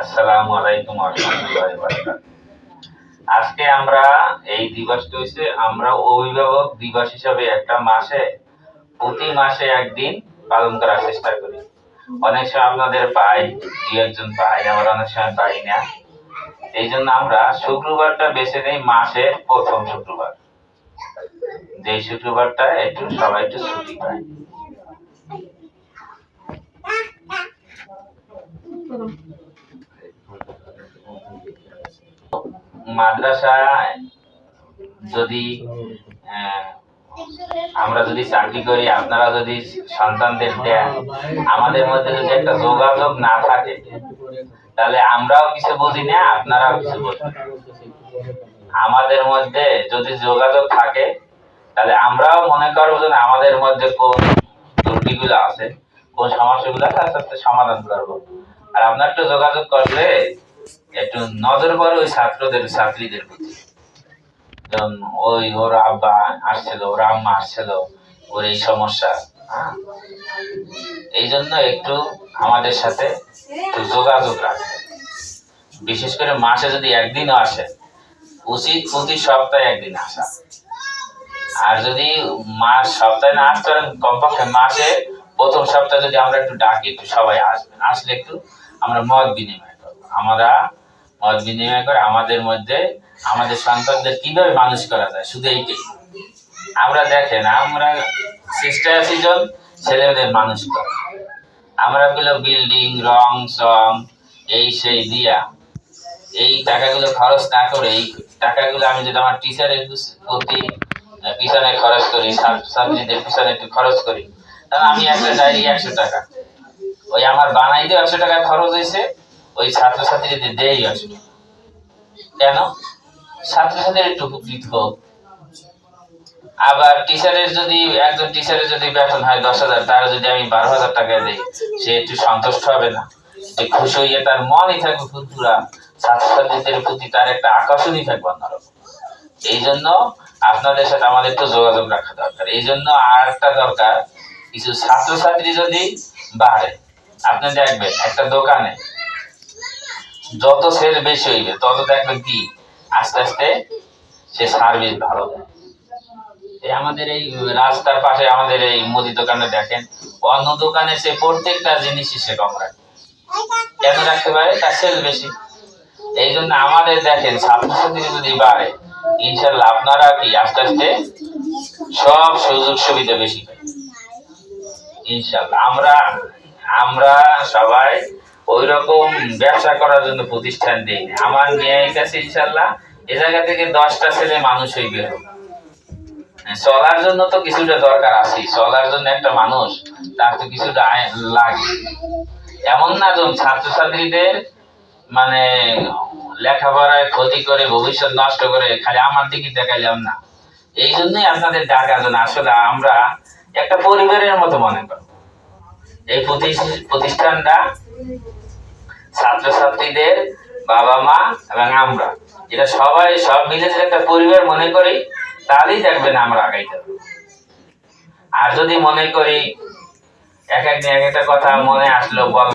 আসসালামু আলাইকুম ওয়া রাহমাতুল্লাহি ওয়া বারাকাতুহু। আজকে আমরা এই দিবসটা হইছে আমরা অভিভাবক দিবস হিসাবে একটা মাসে প্রতি মাসে একদিন পালন করার চেষ্টা করি। অনেক সময় আপনাদের পাই, দুই একজন পাই, আবার অনেক সময় পাই না। এই জন্য আমরা শুক্রবারটা বেছে নেই মাসের প্রথম শুক্রবার, যে শুক্রবারটা একটু সবাই একটু ছুটি পায়। মাদ্রাসায় যদি আমরা যদি চাকরি করি, আপনারা যদি সন্তানদের দেন, আমাদের মধ্যে যদি একটা যোগাযোগ না থাকে তাহলে আমরাও কিছু বুঝি না, আপনারাও কিছু বুঝেন। আমাদের মধ্যে যদি যোগাযোগ থাকে তাহলে আমরাও মনে করবো যে আমাদের মধ্যে কোন ত্রুটিগুলো আছে, কোন সমস্যাগুলো আছে, আস্তে আস্তে সমাধান করবো। আর আপনার একটু যোগাযোগ করলে একটু নজর পড়ে ওই ছাত্রদের ছাত্রীদের প্রতি, যেমন ওর আব্বা আসছিল, ওর আম্মা আসছিল, ওর এই সমস্যা। এই জন্য একটু আমাদের সাথে একটু যোগাযোগ রাখবে। বিশেষ করে মাসে যদি একদিনও আসে, উচিত প্রতি সপ্তাহে একদিন আসা। আর যদি মাস সপ্তাহে না আসতে পারেন, কমপক্ষে মাসে প্রথম সপ্তাহে যদি আমরা একটু ডাকি, একটু সবাই আসবেন, আসলে একটু আমরা মত বিনিময় করবো। আমরা মত বিনিময় করে আমাদের মধ্যে আমাদের সন্তানদের কিভাবে মানুষ করা যায়, শুধু এইটাই। আমরা দেখেন, আমরা চেষ্টা আছি জন ছেলেমেয়েদের মানুষ করা। আমরা গুলো বিল্ডিং, রং সং, এই সেই দিয়া এই টাকাগুলো খরচ না করে, এই টাকাগুলো আমি যদি আমার টিচারের প্রতি পিছনে খরচ করি, ছাত্রীদের পিছনে একটু খরচ করি, তাহলে আমি একটা ডায়েরি 100 টাকা, ওই আমার বানাইতে 100 টাকা খরচ হয়েছে, ওই ছাত্রছাত্রীদের দেই 100 টাকা। কেন? ছাত্রছাত্রীদের একটু উপকৃত হোক। আবার টিচারের যদি একজন টিচারের যদি বেতন হয় 10,000, তার যদি আমি 12,000 টাকা দিই, সে একটু সন্তুষ্ট হবে না? খুশি হইয়ে তার মনই থাকবে ফুরফুরা, ছাত্রছাত্রীদের প্রতি তার একটা আকর্ষণই থাকবে অন্যরকম। এই জন্য আপনাদের সাথে আমাদের তো যোগাযোগ রাখা দরকার। এই জন্য আর একটা দরকার, কিছু ছাত্রছাত্রী যদি বাড়ে, আপনি দেখবেন একটা দোকানে যত সেল বেশি হইবে তত দেখবেন কি আস্তে আস্তে সে সার্ভিস ভালো দেয়। আমাদের এই রাস্তার পাশে আমাদের এই মুদি দোকানে দেখেন, অন্য দোকানে সে প্রত্যেকটা জিনিসই সে কম রাখে। কেন রাখতে পারে? তার সেল বেশি। এই জন্য আমাদের দেখেন ছাত্রছাত্রী যদি বাড়ে, ইনশাল্লাহ আপনারা কি আস্তে আস্তে সব সুযোগ সুবিধা বেশি পাই ইনশাল্লাহ। আমরা সবাই ওই রকম ব্যবসা করার জন্য প্রতিষ্ঠান দিই। আমার মেয়ের কাছে ইনশাল্লাহ এ জায়গা থেকে 10টা ছেলে মানুষ হইবে। চলার জন্য তো কিছুটা দরকার আছে, চলার জন্য একটা মানুষ তার তো কিছুটা লাগে। এমন না যে ছাত্রছাত্রীদের মানে লেখাপড়ায় ক্ষতি করে, ভবিষ্যৎ নষ্ট করে খালি আমার দিকে দেখাইলাম না। এই জন্যই আপনাদের ডাকা যেন আসলে আমরা একটা পরিবারের মতো মনে করি। এই প্রতিষ্ঠানটা ছাত্রছাত্রীদের বাবা মা এবং আমরা, এটা সবাই সব মিলে একটা পরিবার মনে করি, তাহলেই দেখবেন আমরা আগাইতে পারবো। আর যদি মনে করি এক একদিন এক একটা কথা মনে আসলো বল